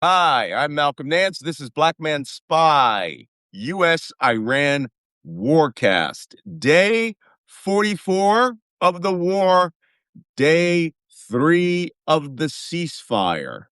Hi, I'm Malcolm Nance. This is Black Man Spy, U.S.-Iran Warcast. Day 44 of the war, day 3 of the ceasefire.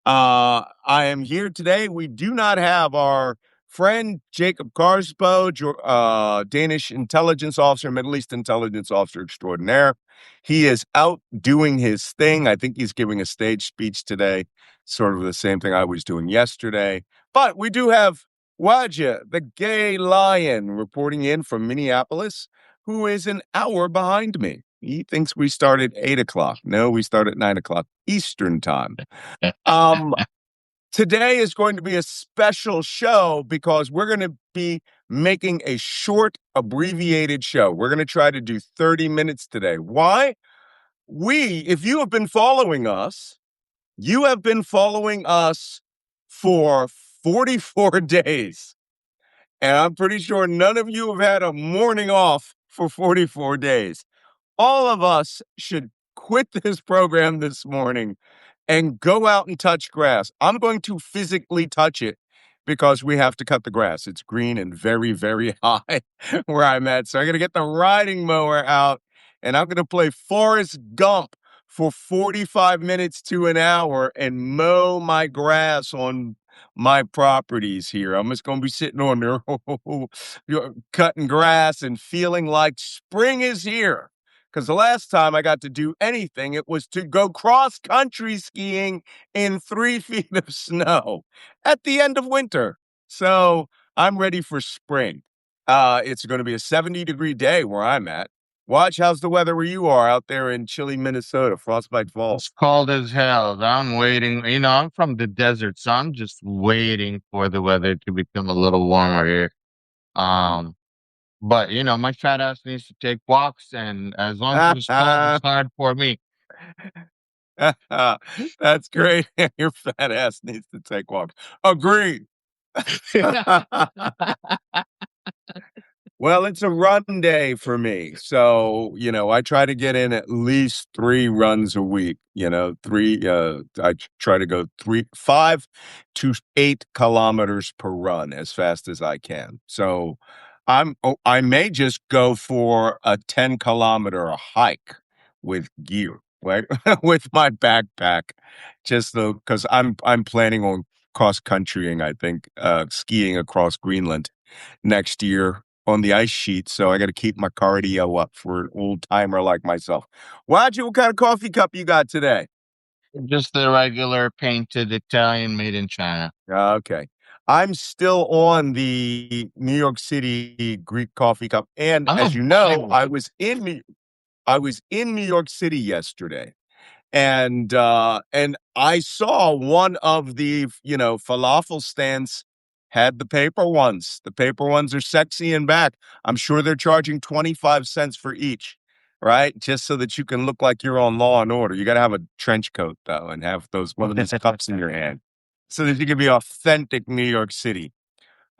I am here today. We do not have our friend Jacob Kaarsbo, Danish intelligence officer, Middle East intelligence officer extraordinaire. He is out doing his thing. I think he's giving a stage speech today, sort of the same thing I was doing yesterday. But we do have Weejah, the gay lion, reporting in from Minneapolis, who is an hour behind me. He thinks we start at 8 o'clock. No, we start at 9 o'clock Eastern time. Today is going to be a special show because we're going to be making a short, abbreviated show. We're going to try to do 30 minutes today. Why? If you have been following us, you have been following us for 44 days. And I'm pretty sure none of you have had a morning off for 44 days. All of us should quit this program this morning and go out and touch grass. I'm going to physically touch it because we have to cut the grass. It's green and very, very high where I'm at. So I'm going to get the riding mower out and I'm going to play Forrest Gump for 45 minutes to an hour and mow my grass on my properties here. I'm just going to be sitting on there cutting grass and feeling like spring is here. Because the last time I got to do anything, it was to go cross-country skiing in 3 feet of snow at the end of winter. So I'm ready for spring. It's going to be a 70-degree day where I'm at. Watch, how's the weather where you are out there in chilly Minnesota, Frostbite Falls? It's cold as hell. I'm waiting. I'm from the desert, so I'm just waiting for the weather to become a little warmer here. Um, but my fat ass needs to take walks, and as long as it's cold, it's hard for me. That's great. Your fat ass needs to take walks. Agreed. Well, it's a run day for me. So, I try to get in at least 3 runs a week, I try to go 5 to 8 kilometers per run as fast as I can. So I may just go for a 10-kilometer hike with gear, right? With my backpack, just because I'm planning on cross countrying, I think, skiing across Greenland next year on the ice sheet, so I got to keep my cardio up for an old timer like myself. What kind of coffee cup you got today? Just the regular painted Italian made in China. Okay. I'm still on the New York City Greek coffee cup, and as you know, I was in New York City yesterday, and I saw one of the falafel stands had the paper ones. The paper ones are sexy and back. I'm sure they're charging 25 cents for each, right? Just so that you can look like you're on Law and Order. You got to have a trench coat though, and have one of these cups in your hand, so that you can be authentic New York City.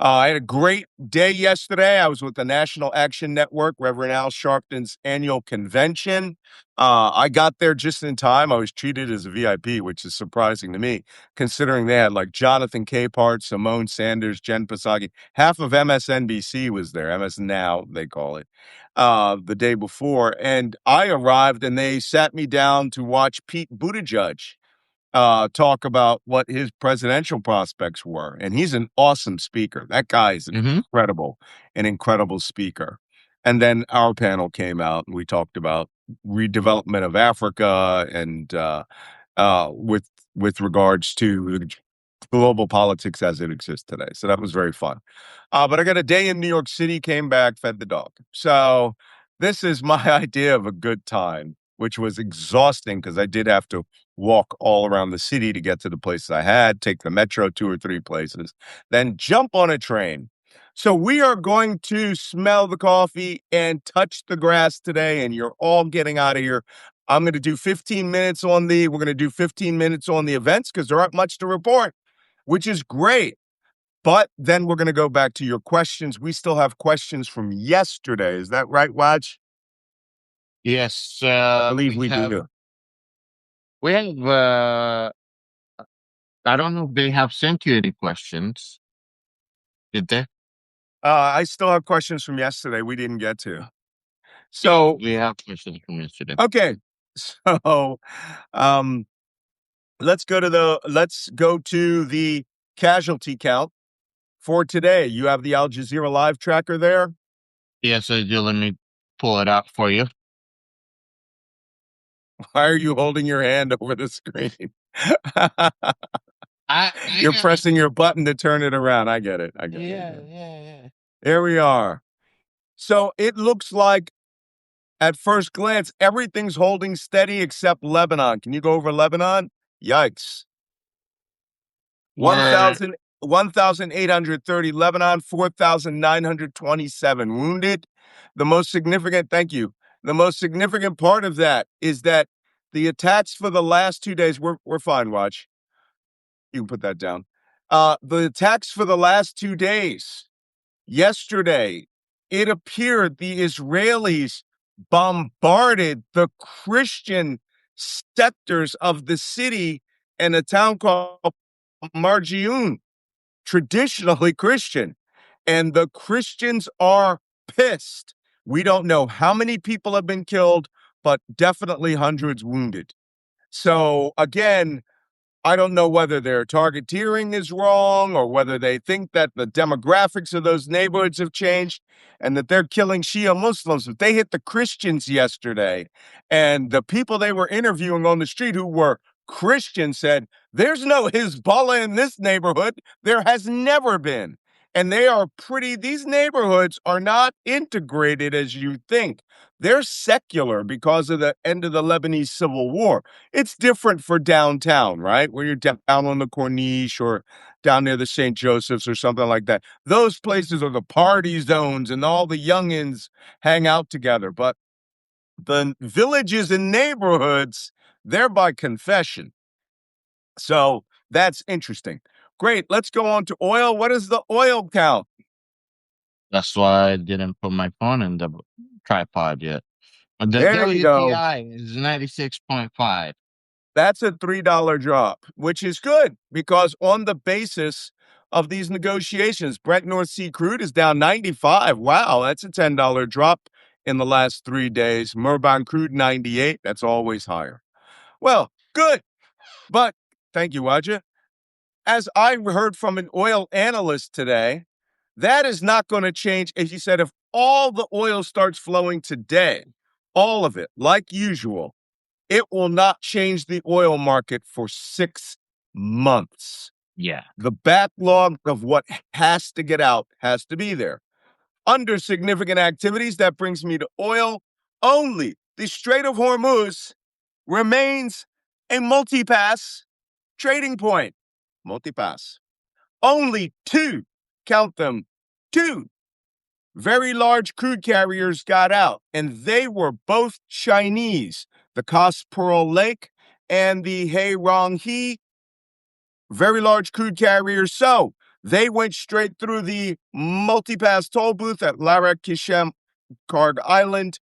I had a great day yesterday. I was with the National Action Network, Reverend Al Sharpton's annual convention. I got there just in time. I was treated as a VIP, which is surprising to me, considering they had like Jonathan Capehart, Simone Sanders, Jen Psaki. Half of MSNBC was there, MS Now, they call it, the day before. And I arrived and they sat me down to watch Pete Buttigieg talk about what his presidential prospects were. And he's an awesome speaker. That guy is an incredible speaker. And then our panel came out and we talked about redevelopment of Africa and with regards to the global politics as it exists today. So that was very fun. But I got a day in New York City, came back, fed the dog. So this is my idea of a good time, which was exhausting because I did have to walk all around the city to get to the places I had, take the metro 2 or 3 places, then jump on a train. So we are going to smell the coffee and touch the grass today, and you're all getting out of here. I'm going to do 15 minutes we're going to do 15 minutes on the events because there aren't much to report, which is great. But then we're going to go back to your questions. We still have questions from yesterday. Is that right, Watch? Yes, I believe we do. we have I don't know if they have sent you any questions. Did they? I still have questions from yesterday we didn't get to. Yeah, So, we have questions from yesterday. okay. So, um, let's go to the casualty count for today. You have the Al Jazeera live tracker there. Yes, I do. Let me pull it out for you. Why are you holding your hand over the screen? I You're got it. pressing your button to turn it around. I get it. I get it. I Yeah, get it. yeah, yeah. There we are. So it looks like at first glance, everything's holding steady except Lebanon. Can you go over Lebanon? Yikes. We're 1,830 Lebanon, 4,927 wounded. The most significant, thank you. The most significant part of that is that the attacks for the last 2 days, we're fine, Watch. You can put that down. The attacks for the last 2 days, yesterday, it appeared the Israelis bombarded the Christian sectors of the city in a town called Marjioun, traditionally Christian. And the Christians are pissed. We don't know how many people have been killed, but definitely hundreds wounded. So, again, I don't know whether their targeteering is wrong or whether they think that the demographics of those neighborhoods have changed and that they're killing Shia Muslims. But they hit the Christians yesterday, and the people they were interviewing on the street who were Christians said, there's no Hezbollah in this neighborhood. There has never been. And they are these neighborhoods are not integrated as you think. They're secular because of the end of the Lebanese civil war. It's different for downtown, right? Where you're down on the Corniche or down near the St. Joseph's or something like that. Those places are the party zones and all the youngins hang out together. But the villages and neighborhoods, they're by confession. So that's interesting. Great. Let's go on to oil. What is the oil count? That's why I didn't put my phone in the tripod yet. But the There you go. WTI is 96.5. That's a $3 drop, which is good because on the basis of these negotiations, Brent North Sea crude is down 95. Wow, that's a $10 drop in the last 3 days. Murban crude 98. That's always higher. Well, good. But thank you, Weejah. As I heard from an oil analyst today, that is not going to change. As he said, if all the oil starts flowing today, all of it, like usual, it will not change the oil market for 6 months. Yeah. The backlog of what has to get out has to be there. Under significant activities, that brings me to oil only. The Strait of Hormuz remains a multipass trading point. Multipass. Only count them, two very large crude carriers got out, and they were both Chinese, the Kaarsbo Lake and the He, very large crude carriers. So they went straight through the multipass toll booth at Larak Kishem Card Island,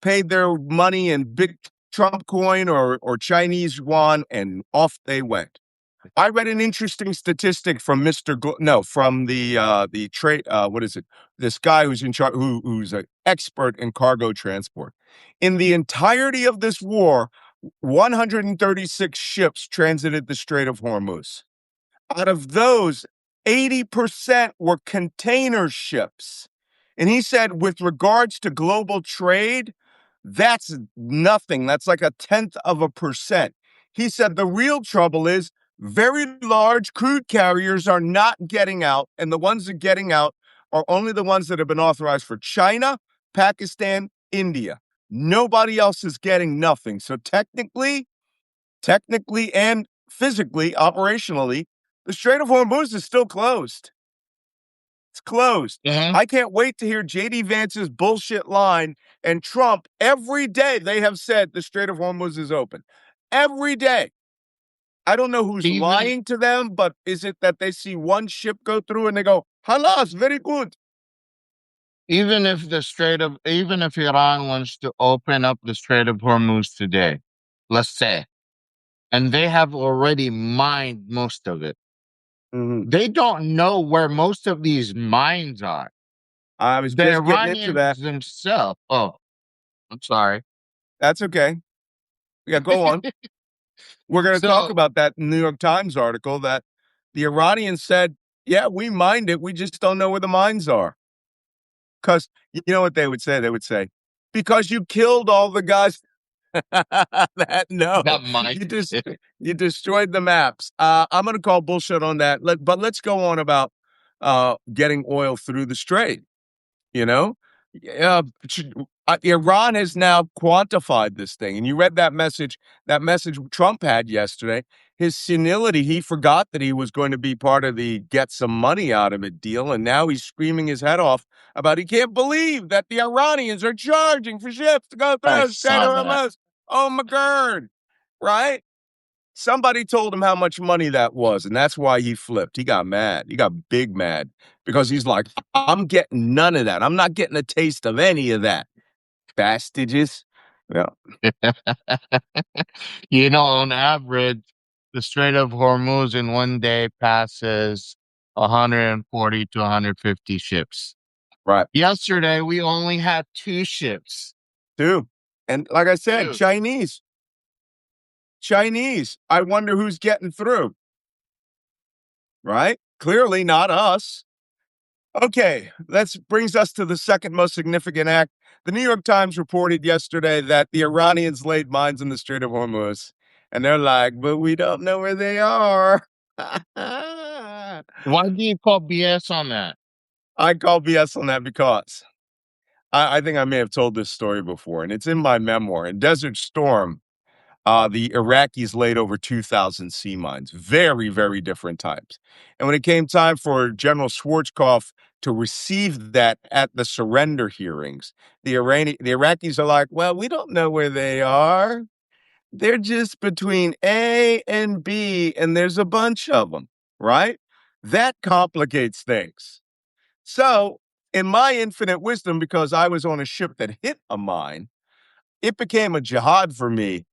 paid their money in big Trump coin or Chinese yuan, and off they went. I read an interesting statistic from from the trade. What is it? This guy who's in charge, who's an expert in cargo transport. In the entirety of this war, 136 ships transited the Strait of Hormuz. Out of those, 80% were container ships. And he said, with regards to global trade, that's nothing. That's like 0.1%. He said the real trouble is very large crude carriers are not getting out, and the ones that are getting out are only the ones that have been authorized for China, Pakistan, India. Nobody else is getting nothing. So technically and physically, operationally, the Strait of Hormuz is still closed. It's closed. Mm-hmm. I can't wait to hear J.D. Vance's bullshit line and Trump. Every day they have said the Strait of Hormuz is open. Every day. I don't know who's Even lying to them, but is it that they see one ship go through and they go, halas, very good. even if Iran wants to open up the Strait of Hormuz today, let's say, and they have already mined most of it. Mhm. They don't know where most of these mines are. I was The just getting into that. Iranians themselves. Oh, I'm sorry. That's okay. Yeah, go on. We're going to talk So about that New York Times article that the Iranians said, yeah, we mined it. We just don't know where the mines are. Because you know what they would say? They would say, because you killed all the guys. That no, that mine. you just you destroyed the maps. I'm going to call bullshit on that. But let's go on about getting oil through the Strait. You know, uh, Iran has now quantified this thing, and you read that message Trump had yesterday. His senility, he forgot that he was going to be part of the get some money out of it deal, and now he's screaming his head off about he can't believe that the Iranians are charging for ships to go I through the Strait saw of that. Hormuz. Oh my God, right? Somebody told him how much money that was, and that's why he flipped. He got mad. He got big mad because he's like, I'm getting none of that. I'm not getting a taste of any of that. Bastages. Yeah. On average, the Strait of Hormuz in one day passes 140 to 150 ships. Right. Yesterday, we only had two ships. Too. And like I said, Two. Chinese. Chinese. I wonder who's getting through. Right? Clearly not us. Okay, that brings us to the second most significant act. The New York Times reported yesterday that the Iranians laid mines in the Strait of Hormuz. And they're like, but we don't know where they are. I Why do you call BS on that? call BS on that because I think I may have told this story before, and it's in my memoir. In Desert Storm, the Iraqis laid over 2,000 sea mines, very, very different types. And when it came time for General Schwarzkopf to receive that at the surrender hearings, the Iraqis are like, well, we don't know where they are. They're just between A and B, and there's a bunch of them, right? That complicates things. So, in my infinite wisdom, because I was on a ship that hit a mine, it became a jihad for me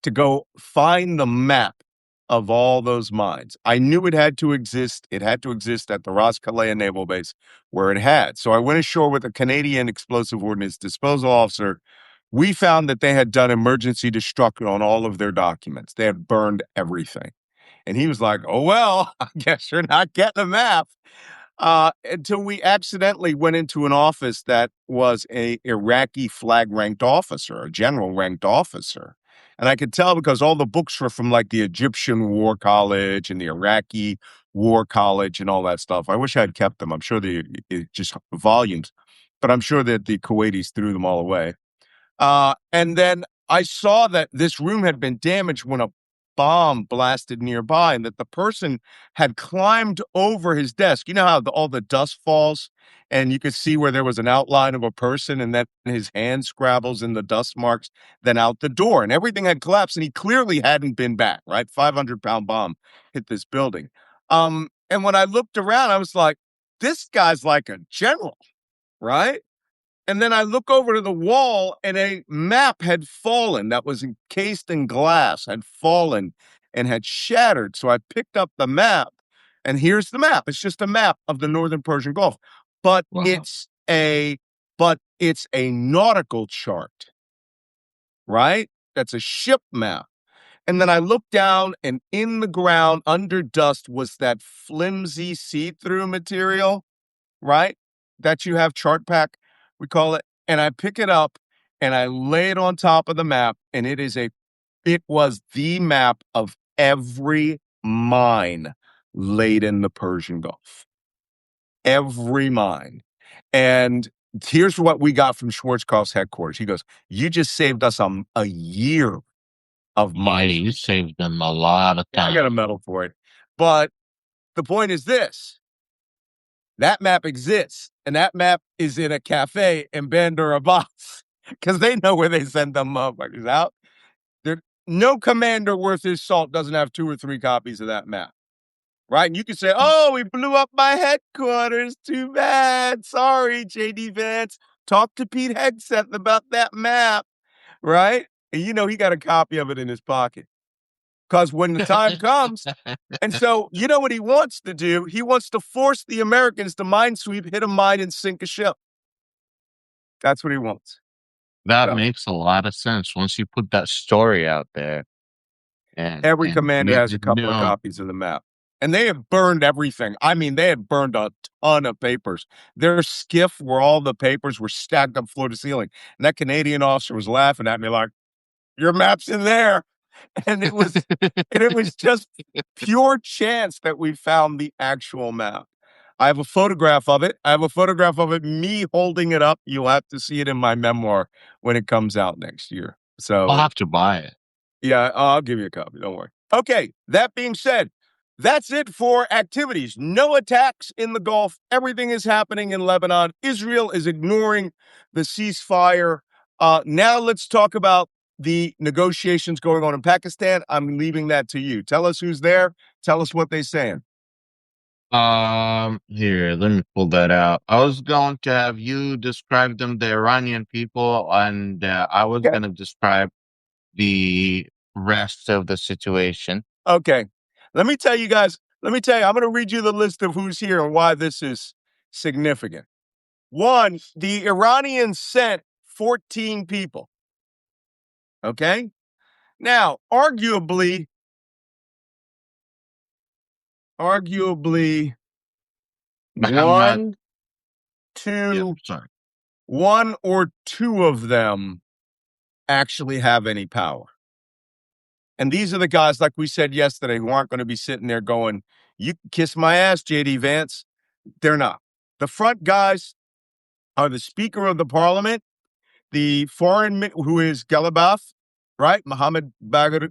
to go find the map of all those mines. I knew it had to exist. It had to exist at the Ras Kalia Naval Base where it had. So I went ashore with a Canadian explosive ordnance disposal officer. We found that they had done emergency destruction on all of their documents. They had burned everything. And he was like, oh, well, I guess you're not getting a map. Until we accidentally went into an office that was a Iraqi flag ranked officer, a general ranked officer. And I could tell because all the books were from like the Egyptian War College and the Iraqi War College and all that stuff. I wish I had kept them. I'm sure just volumes, but I'm sure that the Kuwaitis threw them all away. And then I saw that this room had been damaged when a bomb blasted nearby and that the person had climbed over his desk. You know how all the dust falls and you could see where there was an outline of a person and then his hand scrabbles in the dust marks, then out the door and everything had collapsed and he clearly hadn't been back, right? 500-pound bomb hit this building. And when I looked around, I was like, this guy's like a general, right? And then I look over to the wall and a map had fallen that was encased in glass, had fallen and had shattered. So I picked up the map and here's the map. It's just a map of the northern Persian Gulf. But Wow. it's a nautical chart, right? That's a ship map. And then I looked down and in the ground under dust was that flimsy see-through material, right? That you have chart pack, we call it. And I pick it up and I lay it on top of the map. And it was the map of every mine laid in the Persian Gulf. Every mine. And here's what we got from Schwarzkopf's headquarters. He goes, you just saved us a year of Yeah, mining. you saved them a lot of I got a time. medal for it. But the point is this. That map exists, and that map is in a cafe in Bandar Abbas because they know where they send them motherfuckers out. There, no commander worth his salt doesn't have 2 or 3 copies of that map, right? And you can say, "Oh, we blew up my headquarters. Too bad. Sorry, JD Vance. Talk to Pete Hegseth about that map, right?" And he got a copy of it in his pocket. because when the time comes, and so you know what he wants to do? He wants to force the Americans to minesweep, hit a mine, and sink a ship. That's what he wants. That So makes a lot of sense once you put that story out there every and commander make has a it couple of known. copies of the map. And they have burned everything. I mean, they had burned a ton of papers. Their skiff where all the papers were stacked up floor to ceiling. And that Canadian officer was laughing at me like, your map's in there. And it was just pure chance that we found the actual map. I have a photograph of it. I have a photograph of it, me holding it up. You'll have to see it in my memoir when it comes out next year. I'll So have to buy it. yeah, I'll give you a copy. Don't worry. Okay, that being said, that's it for activities. No attacks in the Gulf. Everything is happening in Lebanon. Israel is ignoring the ceasefire. Now let's talk about the negotiations going on in Pakistan. I'm leaving that to you. Tell us who's there. Tell us what they're saying. Here, let me pull that out. I was going to have you describe them, the Iranian people, and I was Okay. going to describe the rest of the situation. Okay. Let me tell you guys, I'm going to read you the list of who's here and why this is significant. One, the Iranians sent 14 people. Okay. Now, arguably, Muhammad, one, yeah, two, sorry. one or two of them actually have any power. And these are the guys, like we said yesterday, who aren't going to be sitting there going, you can kiss my ass, JD Vance. They're not. The front guys are the Speaker of the Parliament, the foreign, who is Galabaf, right? Mohammed Bagheri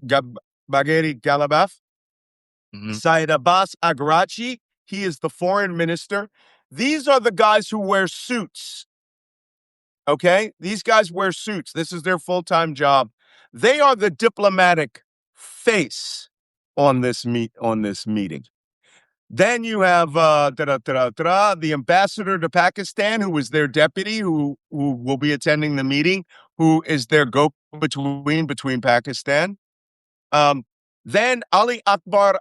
Galabaf. Hmm. Saeed Abbas Agrachi, he is the foreign minister. These are the guys who wear suits. Okay? These guys wear suits. This is their full-time job. They are the diplomatic face on this meeting. Then you have the ambassador to Pakistan, who is their deputy, who will be attending the meeting, who is their go-between Pakistan. Then Ali Akbar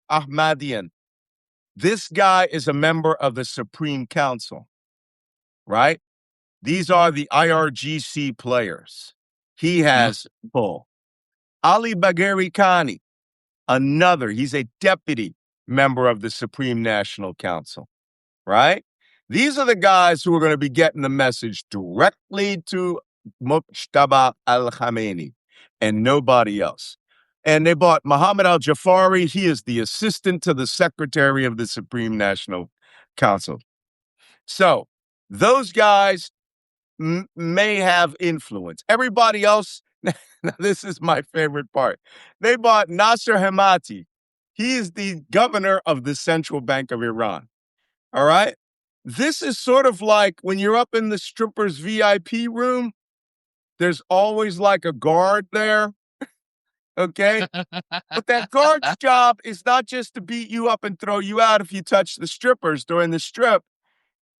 Ahmadian. This guy is a member of the Supreme Council, right? These are the IRGC players. He Hmm. has pull. Ali Bagheri Khani, he's a deputy member of the Supreme National Council, right? These are the guys who are going to be getting the message directly to Mujtaba al-Khamenei and nobody else. And they bought Muhammad al-Jafari. He is the assistant to the secretary of the Supreme National Council. So those guys may have influence. Everybody else, now this is my favorite part. They bought Nasser Hemati. He is the governor of the Central Bank of Iran. All right. This is sort of like when you're up in the stripper's VIP room, there's always like a guard there. Okay. But that guard's job is not just to beat you up and throw you out if you touch the strippers during the strip.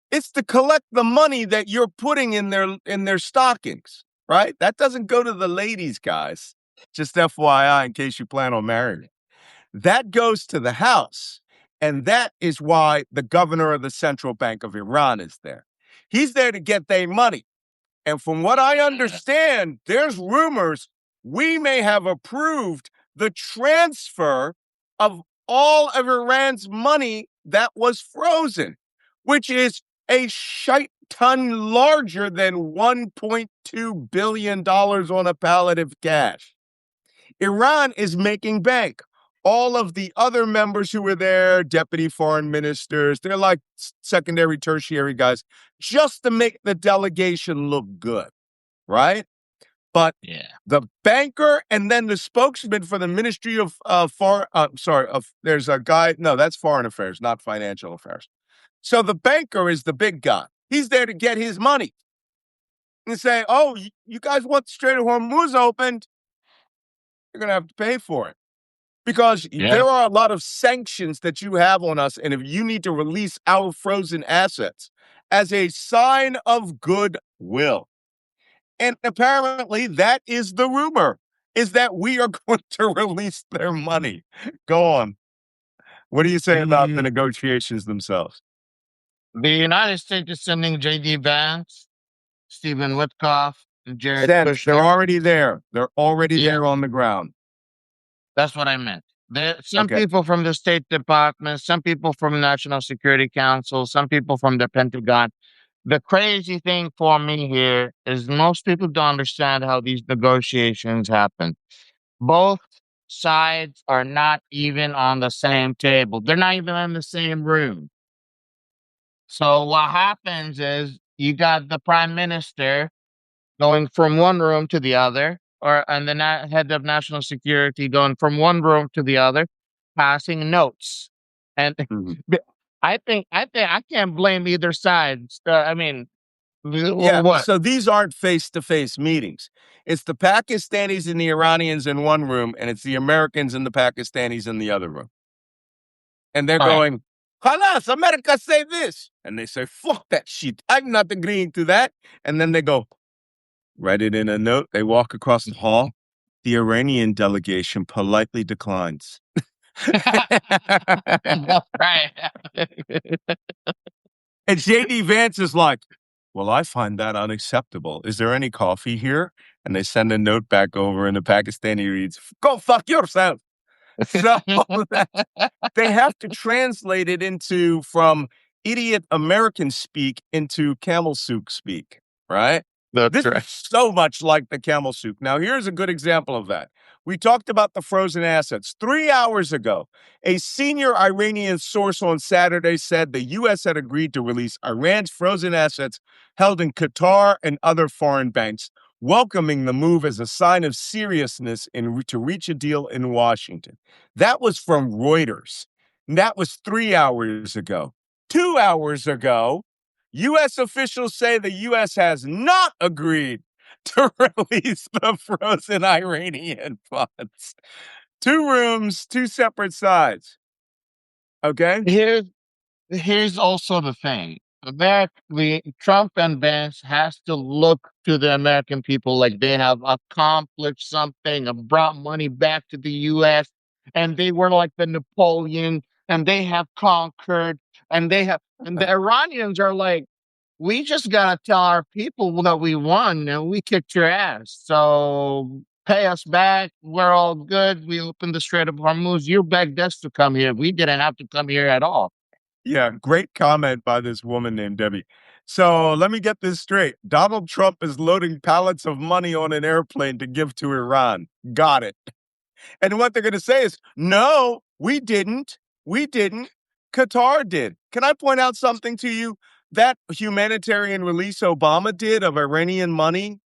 It's to collect the money that you're putting in their stockings, right? That doesn't go to the ladies, guys. Just FYI, in case you plan on marrying. That goes to the house. And that is why the governor of the Central Bank of Iran is there. He's there to get their money. And from what I understand, there's rumors we may have approved the transfer of all of Iran's money that was frozen, which is a shite ton larger than $1.2 billion on a pallet of cash. Iran is making bank. All of the other members who were there, deputy foreign ministers, they're like secondary, tertiary guys, just to make the delegation look good, right? But Yeah. the banker and then the spokesman for the Ministry of there's a guy, no, that's foreign affairs, not financial affairs. So the banker is the big guy. He's there to get his money and say, oh, you guys want the Strait of Hormuz opened? You're going to have to pay for it. Because Yeah. there are a lot of sanctions that you have on us, and if you need to release our frozen assets as a sign of goodwill. And apparently that is the rumor. is that we are going to release their money. Go on. What do you say about the negotiations themselves? The United States is sending J.D. Vance, Stephen Witkoff, and Jared Sent. They're Kushner. already there. They're already Yeah, there on the ground. that's what I meant. Some Okay. people from the State Department, some people from National Security Council, some people from the Pentagon. The crazy thing for me here is most people don't understand how these negotiations happen. Both sides are not even on the same table. They're not even in the same room. So what happens is you got the prime minister going from one room to the other, and the head of national security going from one room to the other, passing notes. And Mhm. I think I can't blame either side. I mean, Yeah. what? So these aren't face to face meetings. It's the Pakistanis and the Iranians in one room, and it's the Americans and the Pakistanis in the other room. And they're Right. going, Halas, America say this. And they say, fuck that shit. I'm not agreeing to that. And then they go, write it in a note. They walk across the hall. The Iranian delegation politely declines. Right. And JD Vance is like, well, I find that unacceptable. Is there any coffee here? And they send a note back over, and the Pakistani reads, go fuck yourself. So that's, they have to translate it into from idiot American speak into camel soup speak, right? That's This right. is so much like the camel soup. Now, here's a good example of that. We talked about the frozen assets. 3 hours ago, a senior Iranian source on Saturday said the U.S. had agreed to release Iran's frozen assets held in Qatar and other foreign banks, welcoming the move as a sign of seriousness to reach a deal in Washington. That was from Reuters. And that was 3 hours ago. 2 hours ago, U.S. officials say the U.S. has not agreed to release the frozen Iranian funds. Two rooms, two separate sides. Okay? Here's Here's also the thing. Trump and Vance has to look to the American people like they have accomplished something and brought money back to the US, and they were like the Napoleon, and they have conquered, and the Iranians are like, we just gotta tell our people that we won and we kicked your ass. So pay us back. We're all good. We opened the Strait of Hormuz. You begged us to come here. We didn't have to come here at all. Yeah, great comment by this woman named Debbie. So let me get this straight. Donald Trump is loading pallets of money on an airplane to give to Iran. Got it. And what they're going to say is, no, we didn't. We didn't. Qatar did. Can I point out something to you? That humanitarian release Obama did of Iranian money,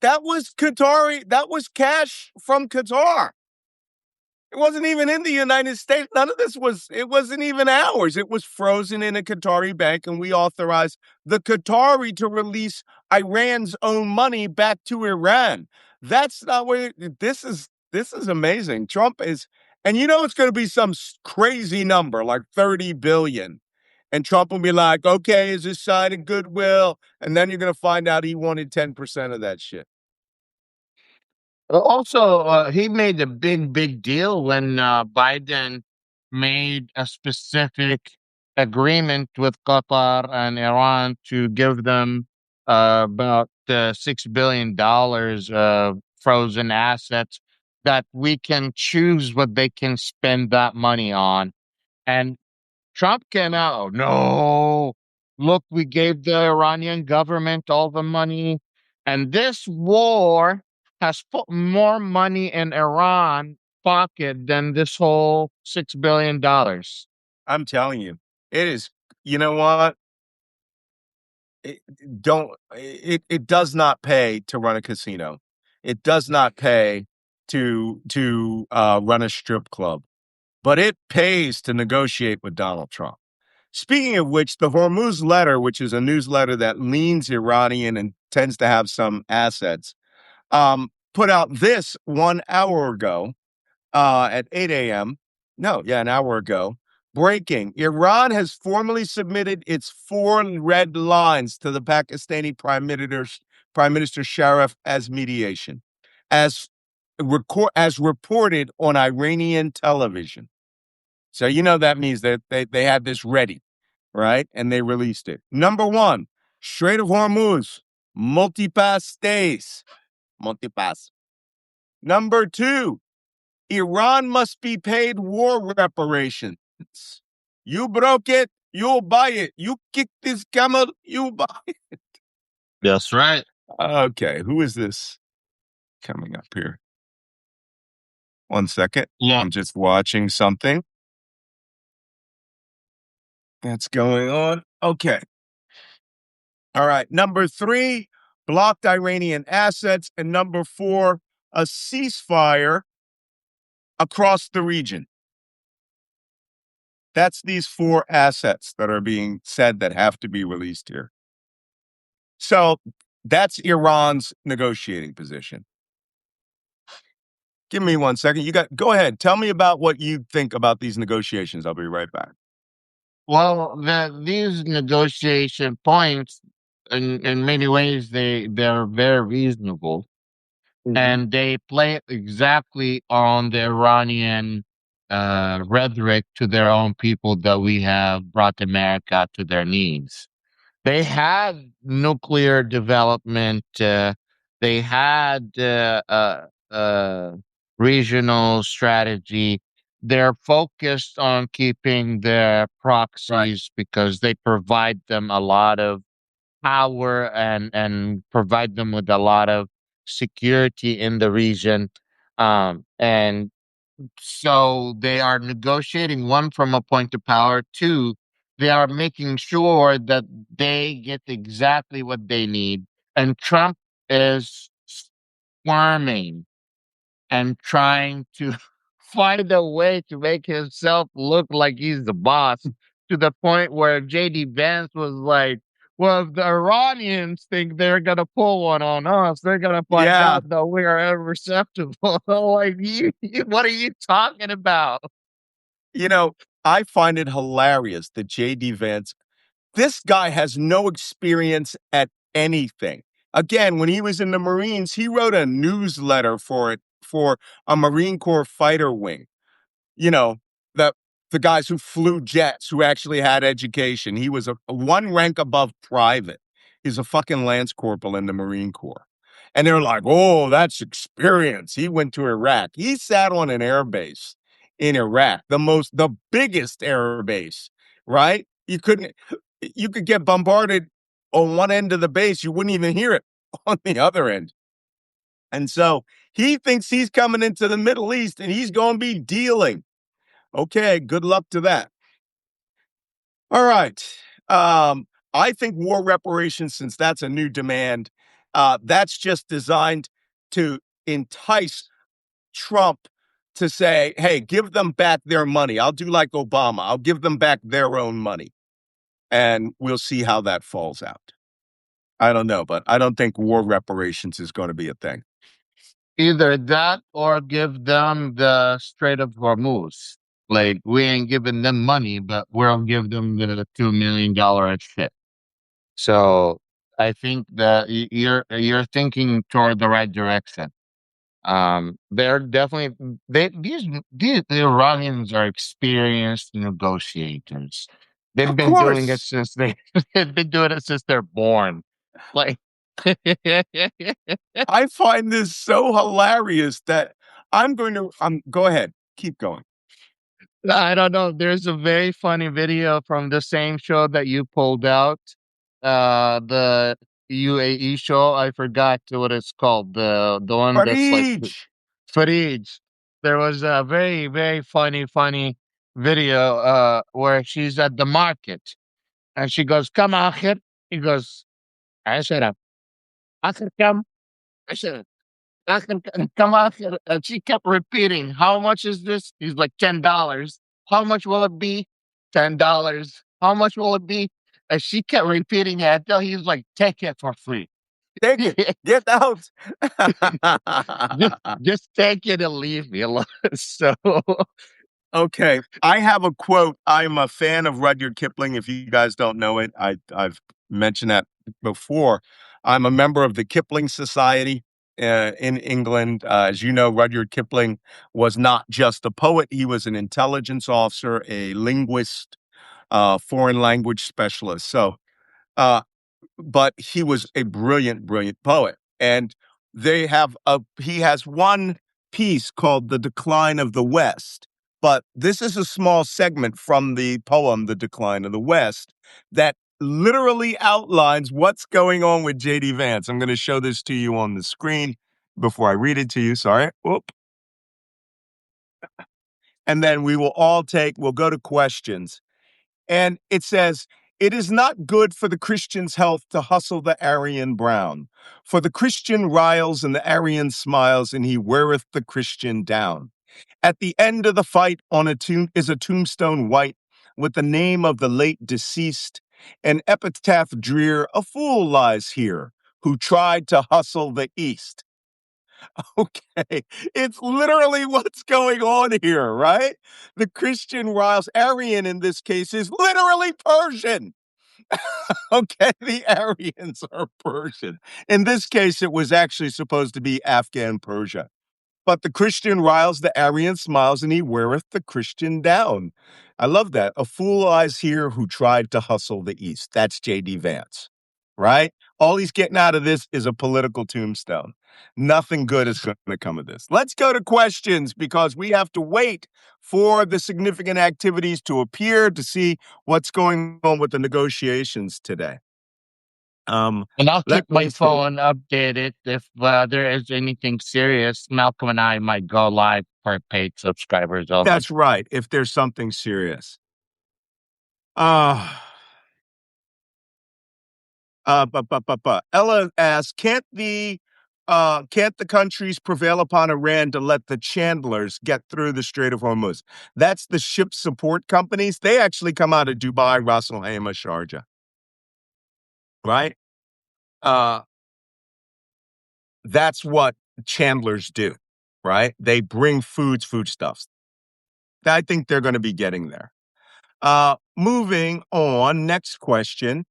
that was Qatari, that was cash from Qatar. It wasn't even in the United States. None of this it wasn't even ours. It was frozen in a Qatari bank, and we authorized the Qatari to release Iran's own money back to Iran. That's not where this is amazing. Trump is, and it's going to be some crazy number like 30 billion. And Trump will be like, okay, is this sign of goodwill? And then you're going to find out he wanted 10% of that shit. Also, he made a big deal when Biden made a specific agreement with Qatar and Iran to give them about $6 billion frozen assets that we can choose what they can spend that money on. And Trump came out, "Oh, no, look, we gave the Iranian government all the money, and this war has put more money in Iran pocket than this whole $6 billion." I'm telling you, it is, you know what? It, it does not pay to run a casino. It does not pay to run a strip club, but it pays to negotiate with Donald Trump. Speaking of which, the Hormuz letter, which is a newsletter that leans Iranian and tends to have some assets, put out this 1 hour ago at 8 a.m. No, yeah, an hour ago. Breaking. Iran has formally submitted its four red lines to the Pakistani Prime Minister Sharif as mediation. As as reported on Iranian television. So you know that means that they had this ready, right? And they released it. Number one, Strait of Hormuz, multipass stays. Multipass. Number two, Iran must be paid war reparations. You broke it, you'll buy it. You kick this camel, you buy it. That's right. Okay, who is this coming up here? 1 second. Yeah. I'm just watching something that's going on. Okay. All right. Number three, blocked Iranian assets. And number four, a ceasefire across the region. That's these four assets that are being said that have to be released here. So that's Iran's negotiating position. Give me 1 second. Go ahead. Tell me about what you think about these negotiations. I'll be right back. Well, these negotiation points, in many ways, they're very reasonable, and they play exactly on the Iranian rhetoric to their own people that we have brought America to their knees. They had nuclear development. They had regional strategy. They're focused on keeping their proxies because they provide them a lot of power and provide them with a lot of security in the region. And so they are negotiating, one, from a point of power. Two, they are making sure that they get exactly what they need. And Trump is squirming and trying to find a way to make himself look like he's the boss, to the point where JD Vance was like, well, if the Iranians think they're gonna pull one on us, they're gonna find Yeah. out that we are unreceptible. Like, what are you talking about? You know, I find it hilarious that JD Vance, this guy has no experience at anything. Again, when he was in the Marines, he wrote a newsletter for a Marine Corps fighter wing. You know, the the guys who flew jets who actually had education. He was a one rank above private. He's a fucking lance corporal in the Marine Corps. And they're like, "Oh, that's experience. He went to Iraq. He sat on an air base in Iraq, the biggest air base, right? You could get bombarded on one end of the base, you wouldn't even hear it on the other end. And so he thinks he's coming into the Middle East and he's going to be dealing. Okay, good luck to that. All right. I think war reparations, since that's a new demand, that's just designed to entice Trump to say, hey, give them back their money. I'll do like Obama. I'll give them back their own money. And we'll see how that falls out. I don't know, but I don't think war reparations is going to be a thing. Either that or give them the Strait of Hormuz. Like, we ain't giving them money, but we'll give them the $2 million shit. So I think that you're thinking toward the right direction. They're definitely these Iranians are experienced negotiators. They've Of been doing it course. since they've been doing it since they're born. Like, I find this so hilarious that go ahead, keep going. I don't know. There's a very funny video from the same show that you pulled out. The UAE show. I forgot what it's called. The one that's like Farij. Farid. There was a very, very funny video where she's at the market and she goes, "Come out here." He goes, "I said, I can come." I said, "I can come out here." And she kept repeating, "How much is this?" He's like, $10. "How much will it be?" $10. "How much will it be?" And she kept repeating it until he was like, "Take it for free." Take it. Get out. just take it and leave me alone. So Okay. I have a quote. I'm a fan of Rudyard Kipling. If you guys don't know it, I've mentioned that before. I'm a member of the Kipling Society. in England. As you know, Rudyard Kipling was not just a poet, he was an intelligence officer, a linguist, foreign language specialist. Uh, but he was a brilliant, brilliant poet. And he has one piece called The Decline of the West. But this is a small segment from the poem, The Decline of the West, that literally outlines what's going on with J.D. Vance. I'm going to show this to you on the screen before I read it to you. Sorry. Whoop. And then we'll go to questions. And it says, it is not good for the Christian's health to hustle the Aryan brown. For the Christian riles and the Aryan smiles, and he weareth the Christian down. At the end of the fight is a tombstone white with the name of the late deceased. An epitaph drear, a fool lies here who tried to hustle the East. Okay, it's literally what's going on here, right? The Christian riles, Aryan in this case, is literally Persian. Okay, the Aryans are Persian. In this case, it was actually supposed to be Afghan Persia. But the Christian riles, the Aryan smiles, and he weareth the Christian down. I love that. A fool lies here who tried to hustle the East. That's J.D. Vance, right? All he's getting out of this is a political tombstone. Nothing good is going to come of this. Let's go to questions because we have to wait for the significant activities to appear to see what's going on with the negotiations today. And I'll keep my phone updated if there is anything serious. Malcolm and I might go live for paid subscribers only. That's right. If there's something serious. Ella asks, can't the countries prevail upon Iran to let the Chandlers get through the Strait of Hormuz? That's the ship support companies. They actually come out of Dubai, Ras Al Khaimah, Sharjah, right? That's what Chandlers do, right? They bring foodstuffs. I think they're going to be getting there. Moving on, next question.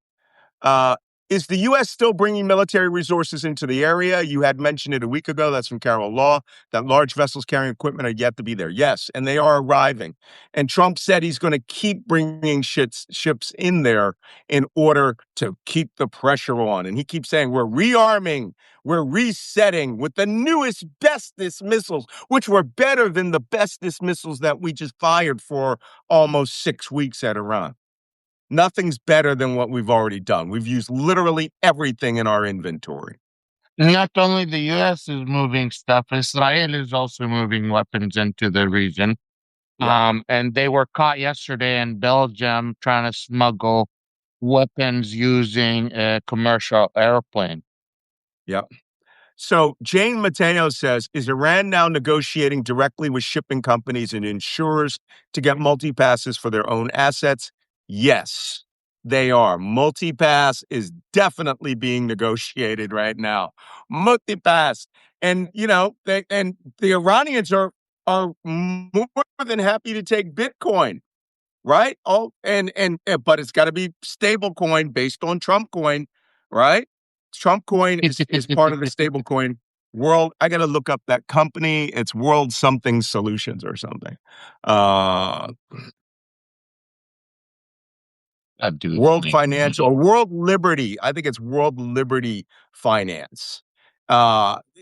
Is the U.S. still bringing military resources into the area? You had mentioned it a week ago. That's from Carol Law, that large vessels carrying equipment are yet to be there. Yes, and they are arriving. And Trump said he's going to keep bringing ships in there in order to keep the pressure on. And he keeps saying, we're rearming, we're resetting with the newest, bestest missiles, which were better than the bestest missiles that we just fired for almost 6 weeks at Iran. Nothing's better than what we've already done. We've used literally everything in our inventory. Not only the U.S. is moving stuff, Israel is also moving weapons into the region. Yeah. And they were caught yesterday in Belgium trying to smuggle weapons using a commercial airplane. Yeah. So Jane Mateo says, is Iran now negotiating directly with shipping companies and insurers to get multi-passes for their own assets? Yes, they are. Multi-pass is definitely being negotiated right now. Multi-pass. And, the Iranians are more than happy to take Bitcoin, right? But it's got to be stable coin based on Trump coin, right? Trump coin is part of the stable coin world. I got to look up that company. It's World Something Solutions or something. World Financial or World Liberty. I think it's World Liberty Finance.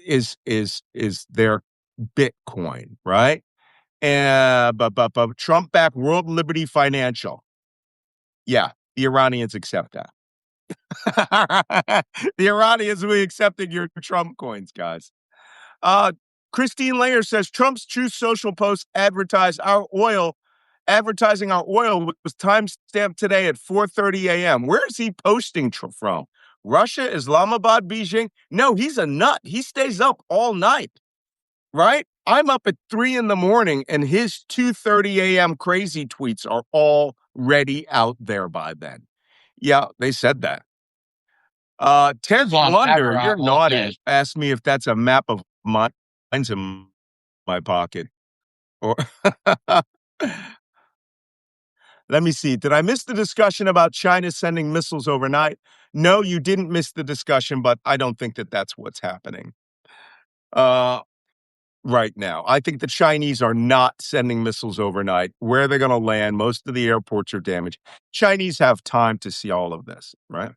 Is their Bitcoin, right? But Trump-backed World Liberty Financial. Yeah, the Iranians accept that. The Iranians will be accepting your Trump coins, guys. Christine Langer says Trump's Truth Social post advertising our oil was timestamped today at 4:30 a.m. Where is he posting from? Russia, Islamabad, Beijing? No, he's a nut. He stays up all night, right? I'm up at 3 a.m. and his 2:30 a.m. crazy tweets are already out there by then. Yeah, they said that. Ted Blunder, you're naughty. Asked me if that's a map of mines in my pocket. Or let me see. Did I miss the discussion about China sending missiles overnight? No, you didn't miss the discussion, but I don't think that that's what's happening. uh, right now. I think the Chinese are not sending missiles overnight. Where are they going to land? Most of the airports are damaged. Chinese have time to see all of this, right?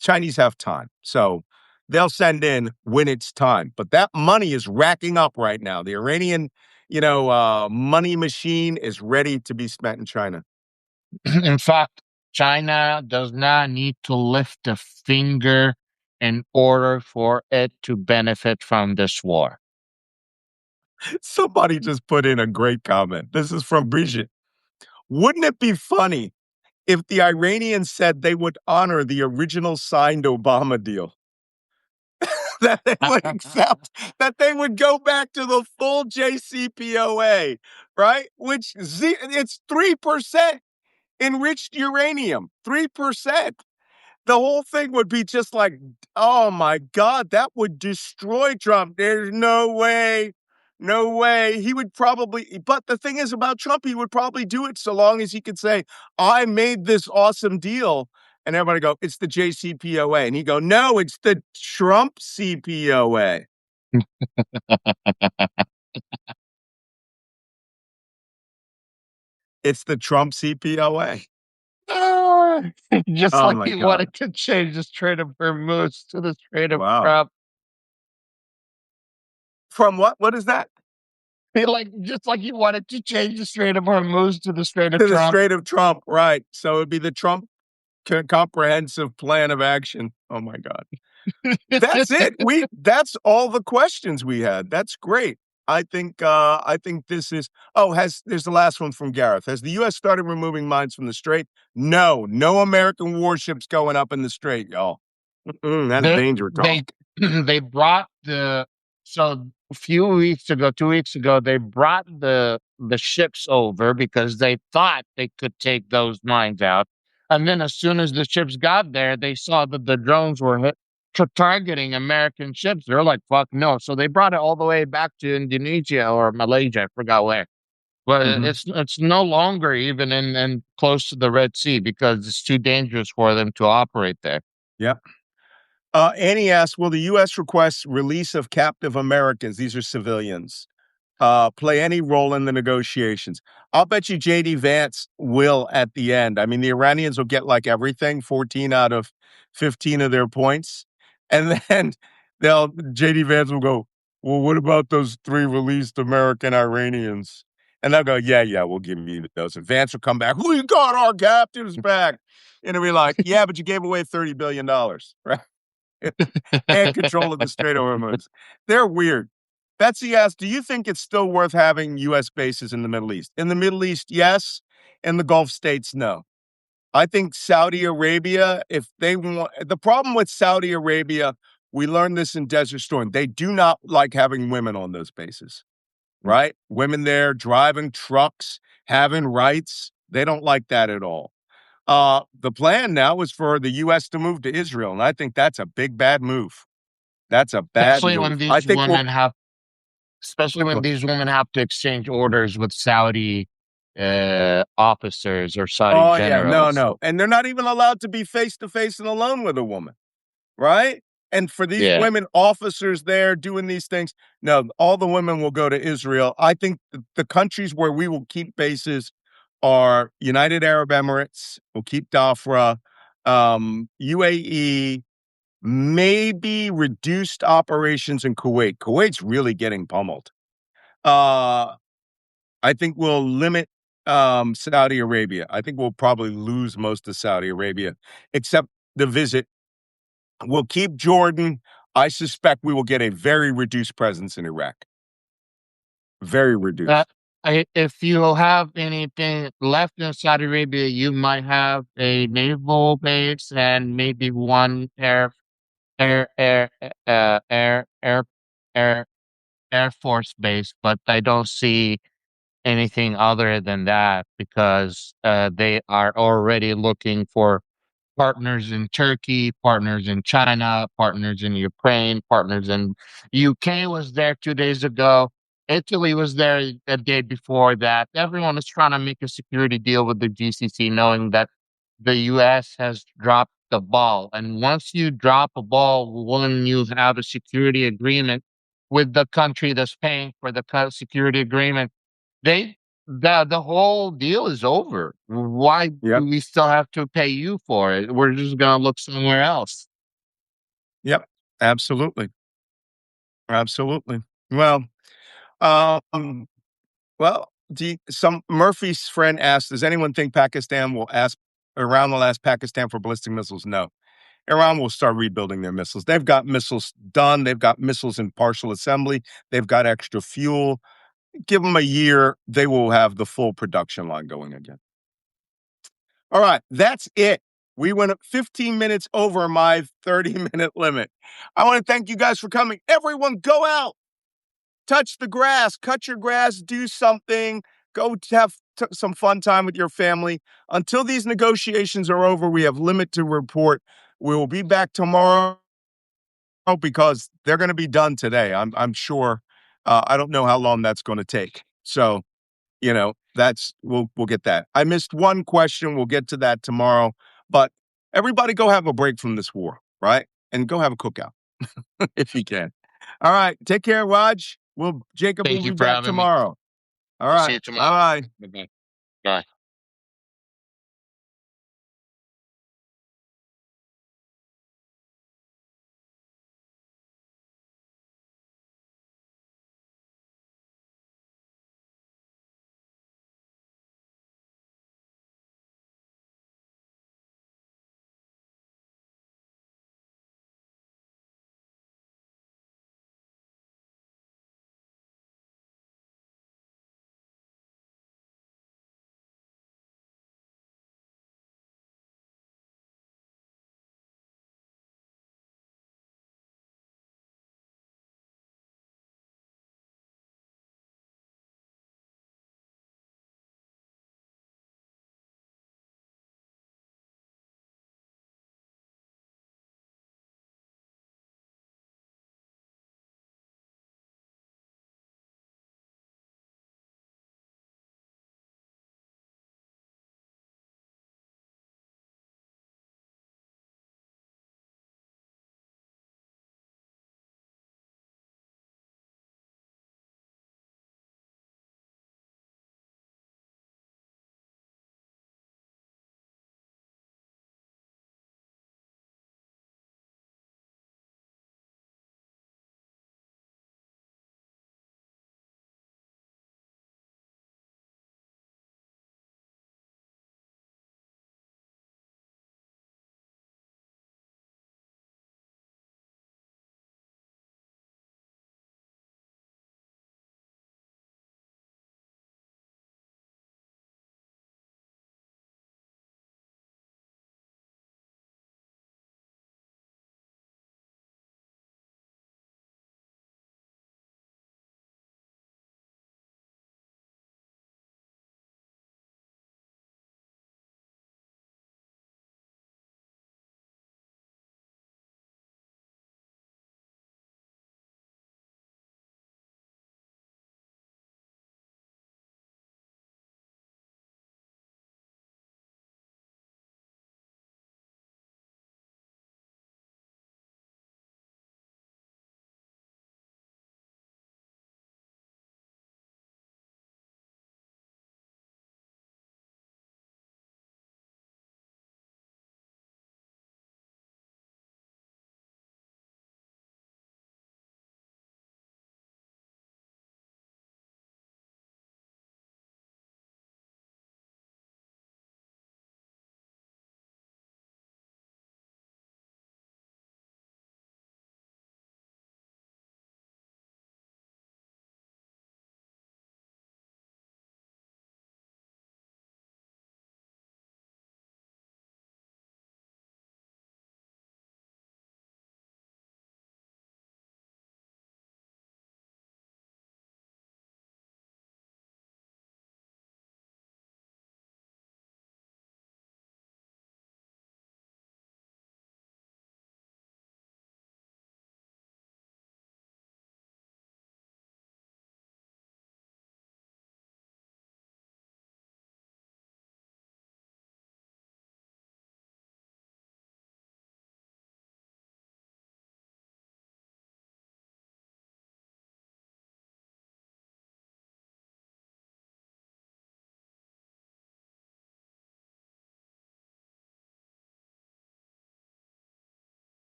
Chinese have time. So they'll send in when it's time. But that money is racking up right now. The Iranian, money machine is ready to be spent in China. In fact, China does not need to lift a finger in order for it to benefit from this war. Somebody just put in a great comment. This is from Weejah. Wouldn't it be funny if the Iranians said they would honor the original signed Obama deal? That they would accept, that they would go back to the full JCPOA, right? It's 3% enriched uranium, 3%. The whole thing would be just like, oh my God, that would destroy Trump. There's no way. No way. He would probably, but the thing is about Trump, he would probably do it so long as he could say, I made this awesome deal. And everybody go, it's the JCPOA. And he go, no, it's the Trump CPOA. It's the Trump CPOA. Just Oh like my he God. wanted to change the Strait of Hormuz to the Strait of Wow. Trump. From what? What is that? Just like he wanted to change the Strait of Hormuz to the Strait of To the Trump. Strait of Trump, right. So it'd be the Trump comprehensive plan of action. Oh my God. That's it. That's all the questions we had. That's great. I think this is there's the last one from Gareth. Has the US started removing mines from the Strait? No American warships going up in the Strait, y'all. That's They danger they talk. they brought the so a few weeks ago, 2 weeks ago, they brought the ships over because they thought they could take those mines out. And then as soon as the ships got there, they saw that the drones were targeting American ships. They're like, "Fuck no!" So they brought it all the way back to Indonesia or Malaysia. I forgot where. But Mhm. it's no longer even in close to the Red Sea because it's too dangerous for them to operate there. Yep. Annie asks, will the U.S. request release of captive Americans? These are civilians. Play any role in the negotiations. I'll bet you JD Vance will at the end. I mean, the Iranians will get like everything, 14 out of 15 of their points. And then JD Vance will go, well, what about those 3 released American Iranians? And they'll go, yeah, we'll give you those. And Vance will come back, we got our captives back. And he'll be like, yeah, but you gave away $30 billion, right? And control of the Strait of Hormuz. They're weird. Betsy asked, do you think it's still worth having U.S. bases in the Middle East? In the Middle East, yes. In the Gulf states, no. I think Saudi Arabia, if they want, the problem with Saudi Arabia, we learned this in Desert Storm. They do not like having women on those bases, right? Women there driving trucks, having rights. They don't like that at all. The plan now is for the U.S. to move to Israel, and I think that's a big, bad move. That's a bad Especially when move. I these think we'll. women have especially when these women have to exchange orders with Saudi officers or Saudi Oh yeah, no, generals. no, and they're not even allowed to be face to face and alone with a woman, right? And for these Yeah. women officers there doing these things, no, all the women will go to Israel. I think the countries where we will keep bases are United Arab Emirates. We'll keep Dhafra, UAE, maybe reduced operations in Kuwait. Kuwait's really getting pummeled. Uh, I think we'll limit Saudi Arabia. I think we'll probably lose most of Saudi Arabia, except the visit. We'll keep Jordan. I suspect we will get a very reduced presence in Iraq. Very Uh, reduced. if you have anything left in Saudi Arabia, you might have a naval base and maybe one air, air, uh, air, air, air, air force base, but I don't see anything other than that because they are already looking for partners in Turkey, partners in China, partners in Ukraine, partners in UK was there 2 days ago. Italy was there a day before that. Everyone is trying to make a security deal with the GCC, knowing that the US has dropped the ball. And once you drop a ball, when you have a security agreement, with the country that's paying for the security agreement. They the whole deal is over. Why Yep. do we still have to pay you for it? We're just gonna look somewhere else. Yep. Absolutely. Absolutely. Well, um, some Murphy's friend asked, does anyone think Pakistan will ask Iran will ask Pakistan for ballistic missiles? No. Iran will start rebuilding their missiles. They've got missiles done. They've got missiles in partial assembly. They've got extra fuel. Give them a year. They will have the full production line going again. All right. That's it. We went 15 minutes over my 30-minute limit. I want to thank you guys for coming. Everyone, go out. Touch the grass, cut your grass, do something, go have some fun time with your family. Until these negotiations are over, we have limit to report. We will be back tomorrow because they're going to be done today. I'm sure. I don't know how long that's going to take. So, we'll get that. I missed one question. We'll get to that tomorrow. But everybody go have a break from this war, right? And go have a cookout if you can. All right. Take care, Raj. Jacob will Thank you be for back having me. tomorrow. All I'll see right. you tomorrow. Bye bye. Bye-bye. Bye.